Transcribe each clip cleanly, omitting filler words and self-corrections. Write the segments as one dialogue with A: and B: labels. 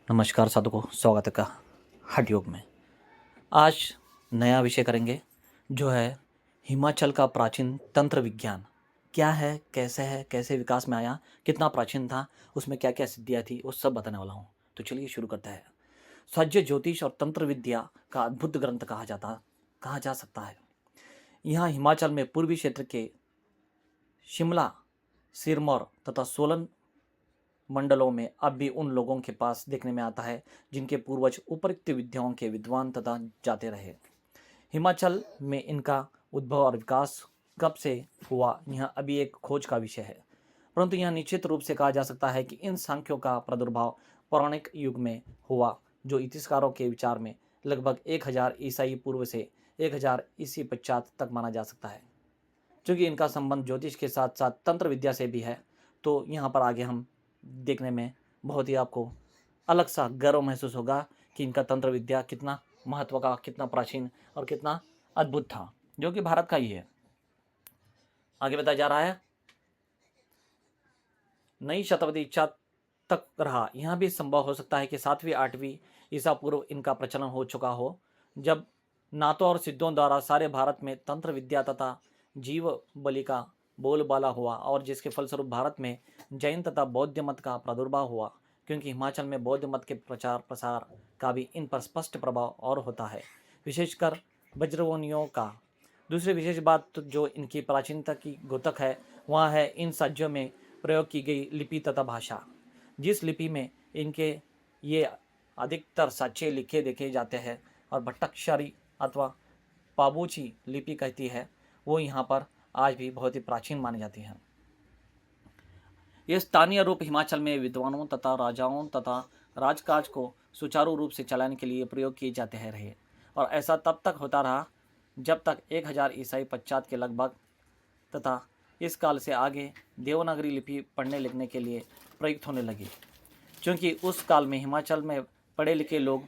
A: नमस्कार साधकों, स्वागत है का हठ योग में। आज नया विषय करेंगे जो है हिमाचल का प्राचीन तंत्र विज्ञान। क्या है, कैसे विकास में आया, कितना प्राचीन था, उसमें क्या क्या सिद्धियाँ थी, वो सब बताने वाला हूँ। तो चलिए शुरू करते हैं। सज्ज ज्योतिष और तंत्र विद्या का अद्भुत ग्रंथ कहा जा सकता है। यहाँ हिमाचल में पूर्वी क्षेत्र के शिमला, सिरमौर तथा सोलन मंडलों में अब भी उन लोगों के पास देखने में आता है जिनके पूर्वज उपरोक्त विद्याओं के विद्वान तथा जाते रहे। हिमाचल में इनका उद्भव और विकास कब से हुआ, यह अभी एक खोज का विषय है, परंतु यह निश्चित रूप से कहा जा सकता है कि इन सांख्यों का प्रादुर्भाव पौराणिक युग में हुआ, जो इतिहासकारों के विचार में लगभग 1000 ईसाई पूर्व से 1000 ईसी पश्चात तक माना जा सकता है। क्योंकि इनका संबंध ज्योतिष के साथ साथ तंत्र विद्या से भी है, तो यहाँ पर आगे हम देखने में बहुत ही आपको अलग सा गर्व महसूस होगा कि इनका तंत्र विद्या कितना महत्व का, कितना प्राचीन और कितना अद्भुत था, जो कि भारत का ही है। आगे बताया जा रहा है, नई शताब्दी तक रहा। यह भी संभव हो सकता है कि 7वीं 8वीं ईसा पूर्व इनका प्रचलन हो चुका हो, जब नातों और सिद्धों द्वारा सारे भारत में तंत्र विद्या तथा जीव बलि का बोलबाला हुआ, और जिसके फलस्वरूप भारत में जैन तथा बौद्ध मत का प्रादुर्भाव हुआ, क्योंकि हिमाचल में बौद्ध मत के प्रचार प्रसार का भी इन पर स्पष्ट प्रभाव और होता है, विशेषकर वज्रवनियों का। दूसरी विशेष बात जो इनकी प्राचीनता की द्योतक है, वह है इन राज्यों में प्रयोग की गई लिपि तथा भाषा। जिस लिपि में इनके ये अधिकतर साक्ष्य लिखे देखे जाते हैं और भट्टाक्षरी अथवा पाबूची लिपि कहती है, वो यहाँ पर आज भी बहुत ही प्राचीन मानी जाती है। ये स्थानीय रूप हिमाचल में विद्वानों तथा राजाओं तथा राजकाज को सुचारू रूप से चलाने के लिए प्रयोग किए जाते हैं रहे, और ऐसा तब तक होता रहा जब तक 1000 ईसाई पश्चात के लगभग तथा इस काल से आगे देवनागरी लिपि पढ़ने लिखने के लिए प्रयुक्त होने लगी। क्योंकि उस काल में हिमाचल में पढ़े लिखे लोग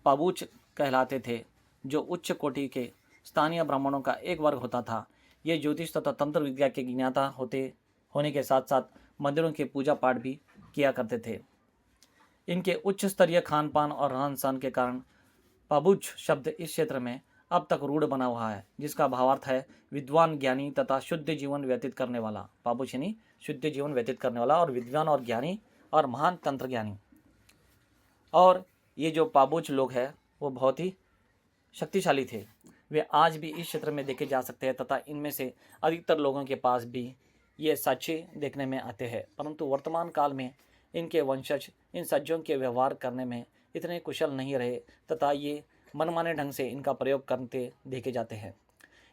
A: पाबूच कहलाते थे, जो उच्च कोटि के स्थानीय ब्राह्मणों का एक वर्ग होता था। ये ज्योतिष तथा तंत्र विद्या के ज्ञाता होने के साथ साथ मंदिरों के पूजा पाठ भी किया करते थे। इनके उच्च स्तरीय खान पान और रहन सहन के कारण पाबुच शब्द इस क्षेत्र में अब तक रूढ़ बना हुआ है, जिसका भावार्थ है विद्वान, ज्ञानी तथा शुद्ध जीवन व्यतीत करने वाला। पाबुच यानी शुद्ध जीवन व्यतीत करने वाला, और विद्वान और ज्ञानी और महान तंत्र ज्ञानी। और ये जो पाबुच लोग हैं वो बहुत ही शक्तिशाली थे। वे आज भी इस क्षेत्र में देखे जा सकते हैं तथा इनमें से अधिकतर लोगों के पास भी ये साक्ष्य देखने में आते हैं, परंतु वर्तमान काल में इनके वंशज इन सज्जों के व्यवहार करने में इतने कुशल नहीं रहे तथा ये मनमाने ढंग से इनका प्रयोग करते देखे जाते हैं।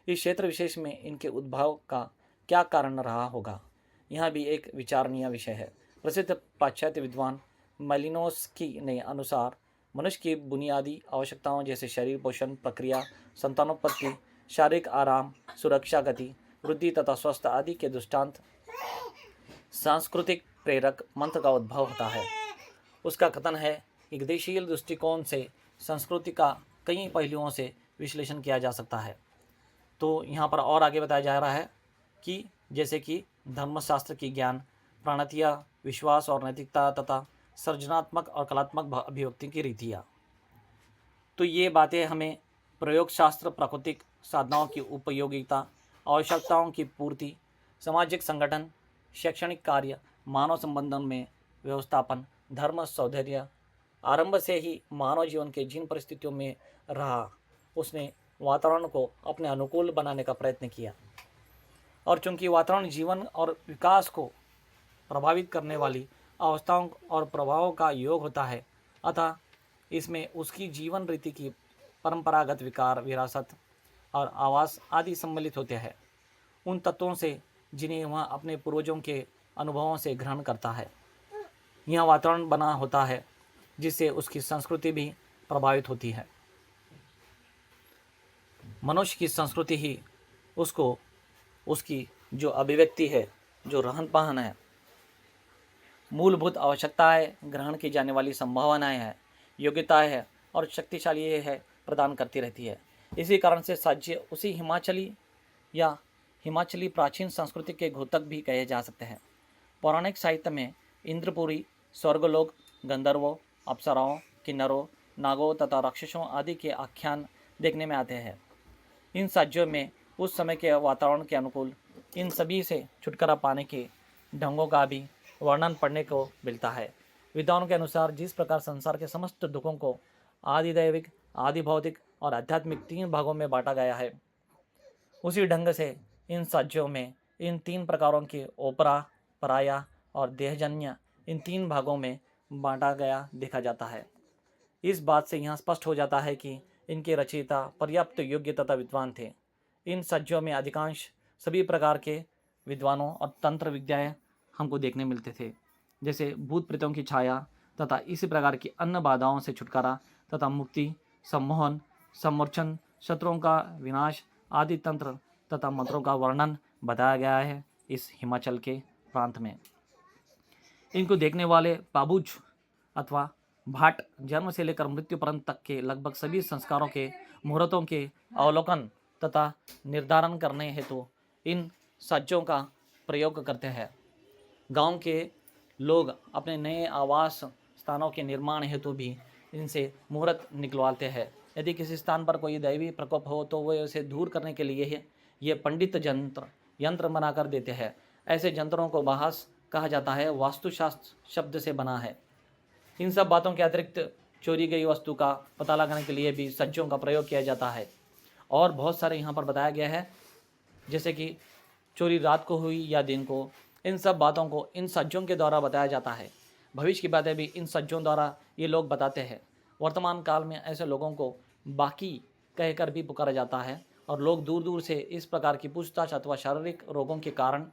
A: इस क्षेत्र विशेष में इनके उद्भव का क्या कारण रहा होगा, यह भी एक विचारणीय विषय है। प्रसिद्ध पाश्चात्य विद्वान मेलिनोस्की ने अनुसार मनुष्य की बुनियादी आवश्यकताओं जैसे शरीर पोषण प्रक्रिया, संतानोत्पत्ति, शारीरिक आराम, सुरक्षा, गति, वृद्धि तथा स्वस्थ आदि के दृष्टांत सांस्कृतिक प्रेरक मंत्र का उद्भव होता है। उसका कथन है कि गतिशील दृष्टिकोण से संस्कृति का कई पहलुओं से विश्लेषण किया जा सकता है। तो यहाँ पर और आगे बताया जा रहा है कि जैसे कि धर्मशास्त्र की ज्ञान, प्राणतीय विश्वास और नैतिकता तथा सृजनात्मक और कलात्मक अभिव्यक्ति की रीतियाँ। तो ये बातें हमें प्रयोग शास्त्र, प्राकृतिक साधनाओं की उपयोगिता, आवश्यकताओं की पूर्ति, सामाजिक संगठन, शैक्षणिक कार्य, मानव संबंधन में व्यवस्थापन, धर्म, सौंदर्य, आरंभ से ही मानव जीवन के जिन परिस्थितियों में रहा, उसने वातावरण को अपने अनुकूल बनाने का प्रयत्न किया। और चूंकि वातावरण जीवन और विकास को प्रभावित करने वाली अवस्थाओं और प्रभावों का योग होता है, अतः इसमें उसकी जीवन रीति की परंपरागत विकार, विरासत और आवास आदि सम्मिलित होते हैं, उन तत्वों से जिन्हें वह अपने पूर्वजों के अनुभवों से ग्रहण करता है। यह वातावरण बना होता है जिससे उसकी संस्कृति भी प्रभावित होती है। मनुष्य की संस्कृति ही उसको उसकी जो अभिव्यक्ति है, जो रहन सहन है, मूलभूत आवश्यकताएं, ग्रहण की जाने वाली संभावनाएं हैं, योग्यताएं हैं और शक्तिशाली है प्रदान करती रहती है। इसी कारण से साज्य उसी हिमाचली प्राचीन संस्कृति के घोतक भी कहे जा सकते हैं। पौराणिक साहित्य में इंद्रपुरी, स्वर्गलोक, गंधर्वों, अप्सराओं, किन्नरों, नागों तथा राक्षसों आदि के आख्यान देखने में आते हैं। इन साज्यों में उस समय के वातावरण के अनुकूल इन सभी से छुटकारा पाने के ढंगों का भी वर्णन पढ़ने को मिलता है। विद्वानों के अनुसार जिस प्रकार संसार के समस्त दुखों को आदि दैविक, आदि भौतिक और आध्यात्मिक 3 भागों में बांटा गया है, उसी ढंग से इन साज्यों में इन 3 प्रकारों के ओपरा, पराया और देहजन्य इन 3 भागों में बांटा गया देखा जाता है। इस बात से यहाँ स्पष्ट हो जाता है कि इनके रचयिता पर्याप्त योग्य तथा विद्वान थे। इन सज्जों में अधिकांश सभी प्रकार के विद्वानों और तंत्र विद्याएं हमको देखने मिलते थे, जैसे भूत प्रेतों की छाया तथा इसी प्रकार की अन्य बाधाओं से छुटकारा तथा मुक्ति, सम्मोहन, सम्मोचन, शत्रुओं का विनाश आदि तंत्र तथा मंत्रों का वर्णन बताया गया है इस हिमाचल के प्रांत में। इनको देखने वाले पाबूज अथवा भाट जन्म से लेकर मृत्यु पर्यंत तक के लगभग सभी संस्कारों के मुहूर्तों के अवलोकन तथा निर्धारण करने हेतु इन सज्जों का प्रयोग करते हैं। गांव के लोग अपने नए आवास स्थानों के निर्माण हेतु भी इनसे मुहूर्त निकलवाते हैं। यदि किसी स्थान पर कोई दैवी प्रकोप हो तो वे उसे दूर करने के लिए ये पंडित यंत्र बनाकर देते हैं। ऐसे यंत्रों को बहास कहा जाता है, वास्तुशास्त्र शब्द से बना है। इन सब बातों के अतिरिक्त चोरी गई वस्तु का पता लगाने के लिए भी सज्जों का प्रयोग किया जाता है और बहुत सारे यहाँ पर बताया गया है, जैसे कि चोरी रात को हुई या दिन को, इन सब बातों को इन सज्जों के द्वारा बताया जाता है। भविष्य की बातें भी इन सज्जों द्वारा ये लोग बताते हैं। वर्तमान काल में ऐसे लोगों को बाकी कहकर भी पुकारा जाता है और लोग दूर दूर से इस प्रकार की पूछताछ अथवा शारीरिक रोगों के कारण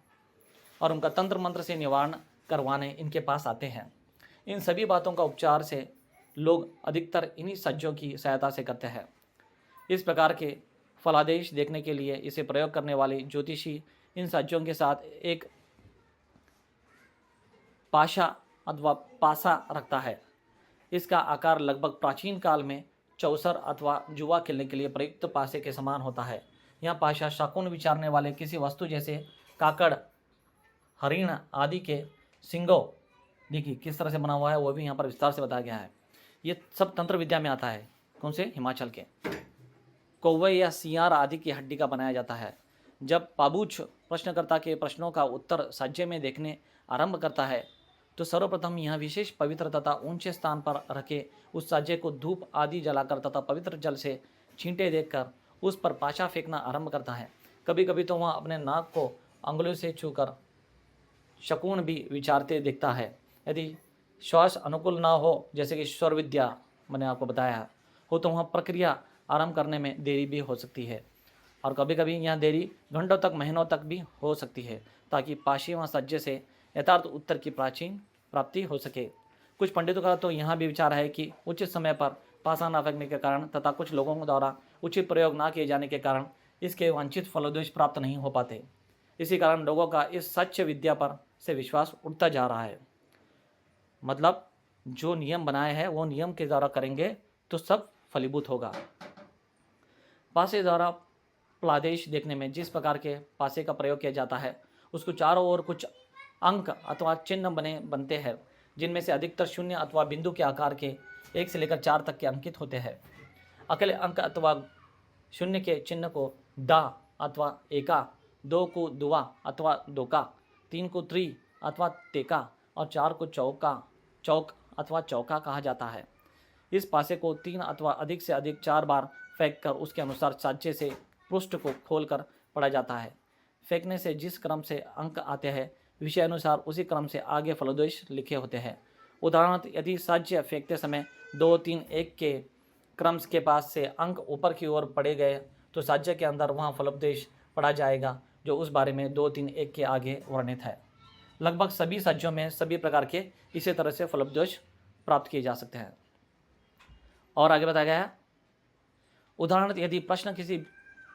A: और उनका तंत्र मंत्र से निवारण करवाने इनके पास आते हैं। इन सभी बातों का उपचार से लोग अधिकतर इन्हीं सज्जों की सहायता से करते हैं। इस प्रकार के फलादेश देखने के लिए इसे प्रयोग करने वाले ज्योतिषी इन सज्जों के साथ एक पाशा अथवा पासा रखता है। इसका आकार लगभग प्राचीन काल में चौसर अथवा जुआ खेलने के लिए प्रयुक्त पासे के समान होता है। यह पाशा शकुन विचारने वाले किसी वस्तु जैसे काकड़, हरिण आदि के सिंगों, देखिए किस तरह से बना हुआ है वो भी यहाँ पर विस्तार से बताया गया है। ये सब तंत्र विद्या में आता है। कौन से? हिमाचल के। कौवे या सियार आदि की हड्डी का बनाया जाता है। जब पाबूच प्रश्नकर्ता के प्रश्नों का उत्तर साज्य में देखने आरंभ करता है तो सर्वप्रथम यह विशेष पवित्र तथा ऊंचे स्थान पर रखे उस साज्य को धूप आदि जलाकर तथा पवित्र जल से छींटे देखकर उस पर पाशा फेंकना आरंभ करता है। कभी कभी तो वह अपने नाक को अंगुलियों से छूकर शकुन भी विचारते दिखता है। यदि श्वास अनुकूल ना हो, जैसे कि स्वर विद्या मैंने आपको बताया हो, तो वह प्रक्रिया आरंभ करने में देरी भी हो सकती है और कभी कभी यह देरी घंटों तक, महीनों तक भी हो सकती है, ताकि पाशी व सज्जे से यथार्थ उत्तर की प्राप्ति हो सके। कुछ पंडितों का तो यहाँ भी विचार है कि उचित समय पर पासा न फेंकने के कारण तथा कुछ लोगों द्वारा उचित प्रयोग न किए जाने के कारण इसके वांछित फलोदेश प्राप्त नहीं हो पाते। इसी कारण लोगों का इस सच्च विद्या पर से विश्वास उठता जा रहा है। मतलब जो नियम बनाए हैं वो नियम के द्वारा करेंगे तो सब फलीभूत होगा। पासे द्वारा फलादेश देखने में जिस प्रकार के पासे का प्रयोग किया जाता है उसको चारों ओर कुछ अंक अथवा चिन्ह बनते हैं, जिनमें से अधिकतर शून्य अथवा बिंदु के आकार के 1 से लेकर 4 तक के अंकित होते हैं। अकेले अंक अथवा शून्य के चिन्ह को दा अथवा एका, 2 को दुआ अथवा दोका, 3 को त्रि अथवा तेका और 4 को चौक अथवा चौका कहा जाता है। इस पासे को 3 अथवा अधिक से अधिक 4 बार फेंक कर उसके अनुसार साज्य से पृष्ठ को खोलकर पढ़ा जाता है। फेंकने से जिस क्रम से अंक आते हैं विषय अनुसार उसी क्रम से आगे फलोदेश लिखे होते हैं। उदाहरणार्थ यदि साज्य फेंकते समय 2, 3, 1 के क्रम के पास से अंक ऊपर की ओर पड़े गए तो साज्य के अंदर वहाँ फलोपदेश पढ़ा जाएगा जो उस बारे में 2, 3, 1 के आगे वर्णित है। लगभग सभी साज्यों में सभी प्रकार के इसी तरह से फलोपदेश प्राप्त किए जा सकते हैं। और आगे बताया गया है, उदाहरण यदि प्रश्न किसी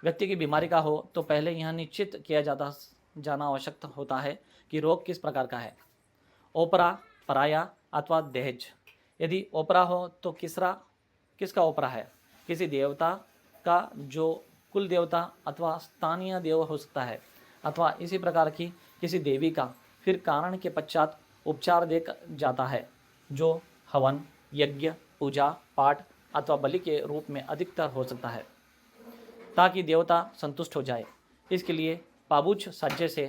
A: व्यक्ति की बीमारी का हो तो पहले यह निश्चित किया जाना आवश्यक होता है कि रोग किस प्रकार का है। ओपरा, पराया अथवा दहेज। यदि ओपरा हो तो किसका ओपरा है? किसी देवता का जो कुल देवता अथवा स्थानीय देव हो सकता है, अथवा इसी प्रकार की किसी देवी का। फिर कारण के पश्चात उपचार देख जाता है जो हवन, यज्ञ, पूजा, पाठ अथवा बलि के रूप में अधिकतर हो सकता है, ताकि देवता संतुष्ट हो जाए। इसके लिए पाबूच सज्जे से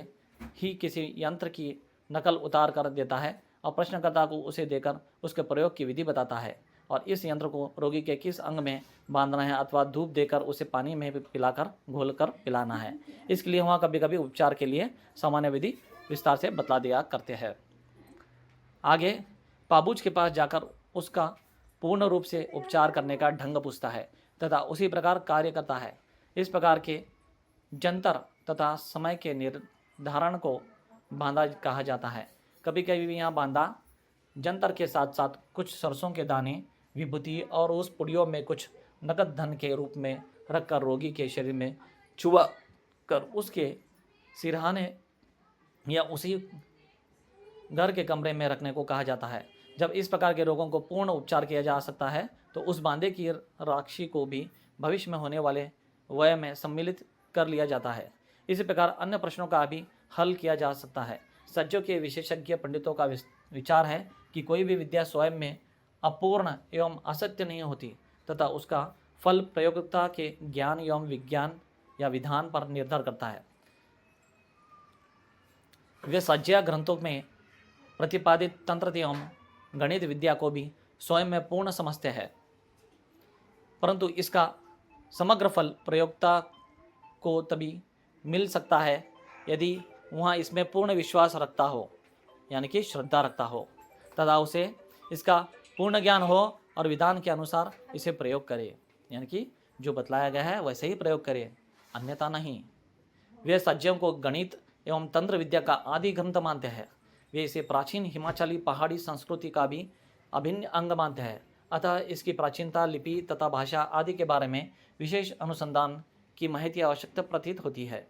A: ही किसी यंत्र की नकल उतार कर देता है और प्रश्नकर्ता को उसे देकर उसके प्रयोग की विधि बताता है, और इस यंत्र को रोगी के किस अंग में बांधना है अथवा धूप देकर उसे पानी में पिलाकर घोलकर पिलाना है। इसके लिए वहाँ कभी कभी उपचार के लिए सामान्य विधि विस्तार से बतला दिया करते हैं। आगे पाबूच के पास जाकर उसका पूर्ण रूप से उपचार करने का ढंग पूछता है तथा उसी प्रकार कार्य करता है। इस प्रकार के जंतर तथा समय के निर्धारण को बांधा कहा जाता है। कभी कभी भी यहाँ बांधा जंतर के साथ साथ कुछ सरसों के दाने, विभूति और उस पुड़ियों में कुछ नकद धन के रूप में रखकर रोगी के शरीर में चुबा कर उसके सिरहाने या उसी घर के कमरे में रखने को कहा जाता है। जब इस प्रकार के रोगों को पूर्ण उपचार किया जा सकता है तो उस बांधे की राशि को भी भविष्य में होने वाले व्यय में सम्मिलित कर लिया जाता है। इसी प्रकार अन्य प्रश्नों का भी हल किया जा सकता है। सज्जों के विशेषज्ञ पंडितों का विचार है कि कोई भी विद्या स्वयं में अपूर्ण एवं असत्य नहीं होती तथा उसका फल प्रयोगता के ज्ञान एवं विज्ञान या विधान पर निर्भर करता है। वे सज्जा ग्रंथों में प्रतिपादित तंत्र एवं गणित विद्या को भी स्वयं में पूर्ण समझते हैं, परंतु इसका समग्र फल प्रयोक्ता को तभी मिल सकता है यदि वहाँ इसमें पूर्ण विश्वास रखता हो, यानी कि श्रद्धा रखता हो तथा उसे इसका पूर्ण ज्ञान हो और विधान के अनुसार इसे प्रयोग करे, यानी कि जो बतलाया गया है वैसे ही प्रयोग करे, अन्यथा नहीं। वे सज्जों को गणित एवं तंत्र विद्या का आदि ग्रंथ मानते हैं। वे इसे प्राचीन हिमाचली पहाड़ी संस्कृति का भी अभिन्न अंग मानते हैं। अतः इसकी प्राचीनता, लिपि तथा भाषा आदि के बारे में विशेष अनुसंधान की महती आवश्यकता प्रतीत होती है।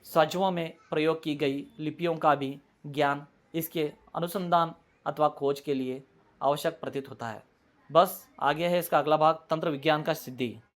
A: सज्जों में प्रयोग की गई लिपियों का भी ज्ञान इसके अनुसंधान अथवा खोज के लिए आवश्यक प्रतीत होता है। बस आगे है इसका अगला भाग, तंत्र विज्ञान का सिद्धि।